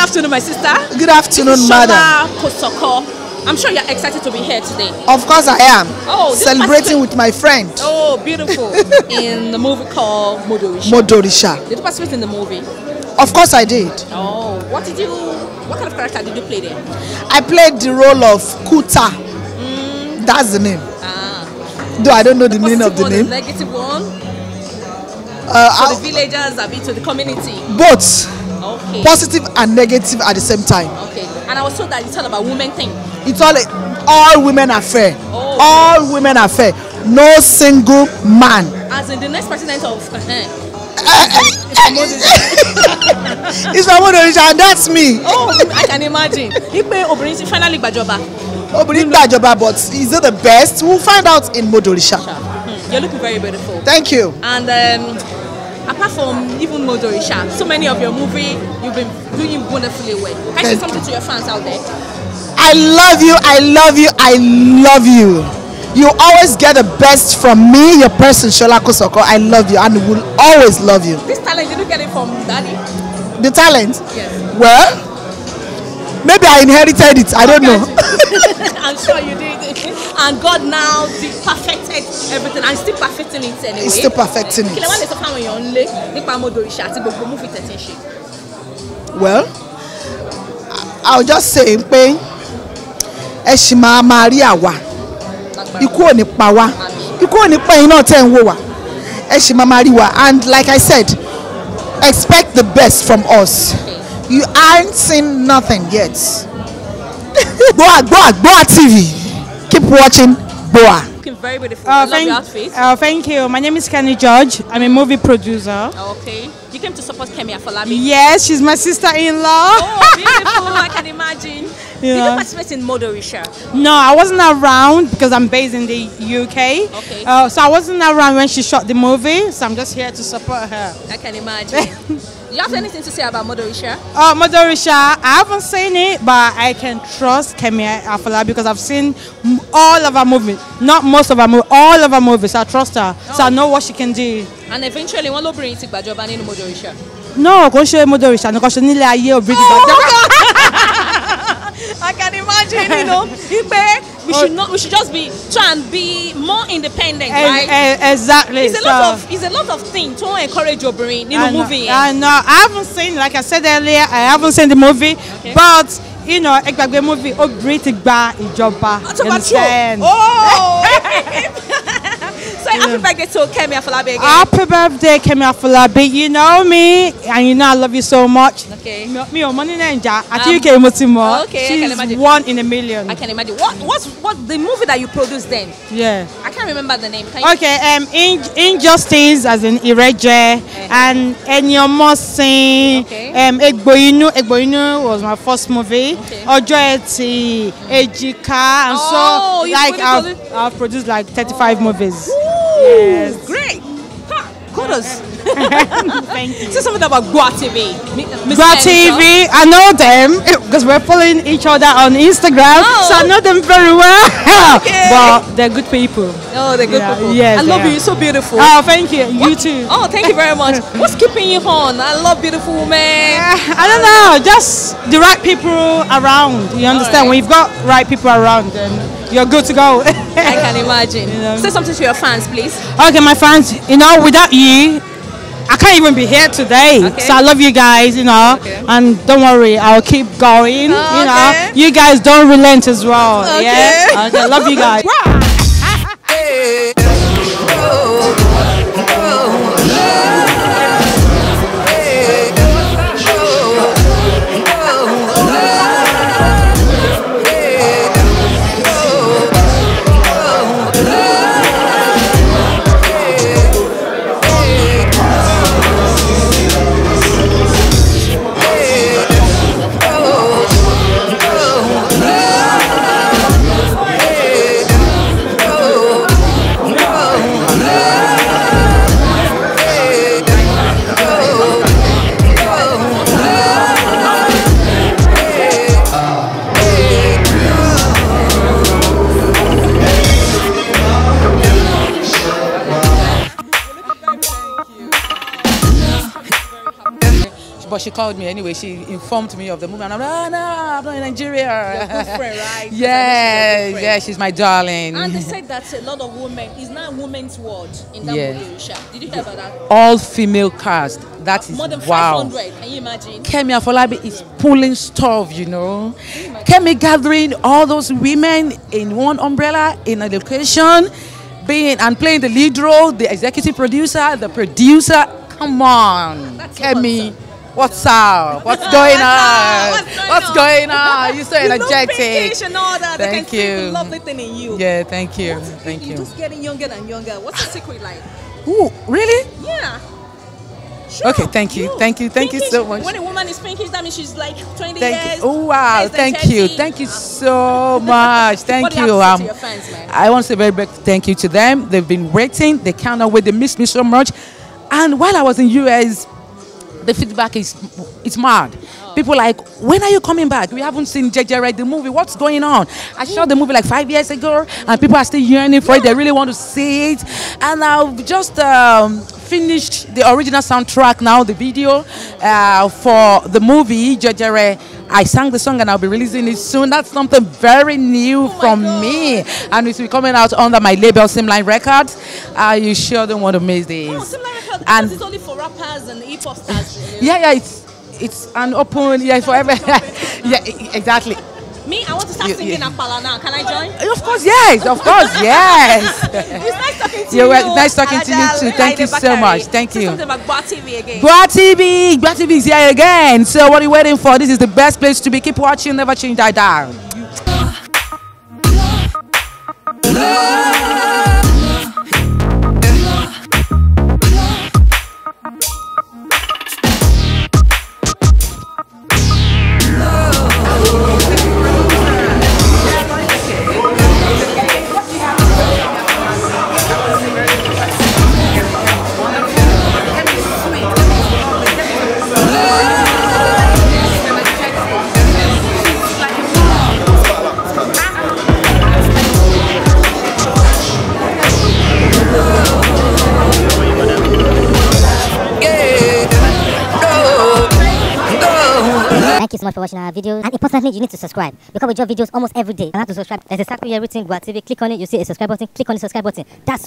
afternoon, my sister. Good afternoon, madam. Sola Kosoko. I'm sure you're excited to be here today. Of course I am. Oh, celebrating with my friend. Oh, beautiful. In the movie called Modorisha. Modorisha. Did you participate in the movie? Of course I did. Oh, what kind of character did you play there? I played the role of Kuta. That's the name. Though I don't know the meaning of the name. The negative one? To the villagers, to the community? Both. Okay. Positive and negative at the same time. Okay. And I was told that it's all about women thing. It's all women are fair. Oh. All women are fair. No single man. As in the next president of it's from Modorisha, and that's me. Oh, I can imagine. Finally Bajoba. But is it the best? We'll find out in Modorisha. You're looking very beautiful. Thank you. And apart from even Modorisha, so many of your movie, you've been doing wonderfully well. Can you say something to your fans out there? I love you, I love you, I love you. You always get the best from me, your person, Sola Kosoko. I love you and will always love you. This talent, did you get it from daddy? The talent? Yes. Well, maybe I inherited it. I don't know. I'm sure you did. And God now perfected everything and still perfecting it anyway. He's still perfecting it. Well, I'll just say, Eshima Maria wa. Iku oni pa wa. Iku oni pa yin na ten wo wa. Eshima Maria, and like I said, expect the best from us. You aren't seen nothing yet. Boa TV. Keep watching Boa. Looking very beautiful. I love your outfit. Thank you. My name is Kenny George. I'm a movie producer. Okay. You came to support Kemi Afolabi. Yes, she's my sister-in-law. Oh, beautiful. I can imagine. Yeah. Did you participate in Modorisha? No, I wasn't around because I'm based in the UK. Okay. So I wasn't around when she shot the movie, so I'm just here to support her. I can imagine. Do you have anything to say about Modorisha? Modorisha, I haven't seen it, but I can trust Kemi Afolabi because I've seen all of her movies. Not most of her movies, all of her movies. I trust her, so I know what she can do. And eventually, one will bring it back in Modorisha. No, go show Modorisha. No, go show Nile Aye or bring it I can imagine, you know, we should just try and be more independent, right? Exactly. It's a lot of things to encourage your brain in a movie. I know. I haven't seen, like I said earlier, I haven't seen the movie, okay. But you know, the movie Obritigba Ijoba. Oh! So happy birthday to Kemi Afolabi again. Happy birthday, Kemi Afolabi. You know me, and you know I love you so much. Okay. Me or money ninja. I think you came with more. Okay. She's one in a million. I can imagine. What the movie that you produced then? Yeah. I can't remember the name. Okay. Injustice as in Ireje and Enyomosin. Okay. Egboinu was my first movie. Okay. Ojo Eti, Ejika, and so like I've produced like 35 movies. Ooh, yes. Great. Kudos. Thank you. Say something about Gua TV. Gua TV, I know them because we're following each other on Instagram, so I know them very well. Okay. But they're good people. Oh, they're good people. Yes, I love you. You're so beautiful. Oh, thank you. You too. Oh, thank you very much. What's keeping you on? I love beautiful women. I don't know. Just the right people around. You understand? When you've got right people around, then you're good to go. I can imagine. You know? Say something to your fans, please. Okay, my fans. You know, without you, I can't even be here today. Okay. So I love you guys, you know, and don't worry, I'll keep going. You know, you guys don't relent as well. Okay. Yeah. Okay, love you guys. she called me anyway. She informed me of the movie, and I'm like, oh no, I'm not in Nigeria. Your good friend, right? Yeah, she's my darling. And they said that a lot of women, it's not a women's world in that movie. Did you hear about that? All female cast. That is more than 500. Can you imagine? Kemi Afolabi is pulling stuff, you know. Kemi gathering all those women in one umbrella in a location, and playing the lead role, the executive producer, the producer. Come on, that's Kemi. What's up? What's going on? What's going on? You're so energetic. And all that. Thank they can you. See the lovely thing in you. Yeah, thank you. Thank you. You're just getting younger and younger. What's the secret like? Ooh, really? Yeah. Sure. Okay, thank you so much. When a woman is pinkish, that means she's like 20 years. Oh wow, thank you so much. Thank you. What do you have to say to your fans, man? I want to say very big thank you to them. They've been waiting. They cannot wait. They miss me so much. And while I was in US, the feedback is mad. People like, when are you coming back? We haven't seen JJ the movie. What's going on? I shot the movie like 5 years ago, and people are still yearning for it. They really want to see it. And I've just finished the original soundtrack now, the video for the movie JJ. I sang the song and I'll be releasing it soon. That's something very new from me, and it will be coming out under my label, Simline Records. You sure don't want to miss this. Simline Records, because it's only for rappers and hip hop stars. Yeah, it's an open, forever. Yeah, exactly. Me, I want to start singing Apala now. Can I join? Of course, yes. It's nice talking to you. Nice talking to you too. Thank you so much. Thank you. Something about Gwa TV again. Gwa TV is here again. So what are you waiting for? This is the best place to be. Keep watching, never change, die down. Thank you so much for watching our videos, and importantly, you need to subscribe because we drop videos almost every day. You have to subscribe. There's a circle here written Gwa TV. Click on it, you see a subscribe button. Click on the subscribe button. That's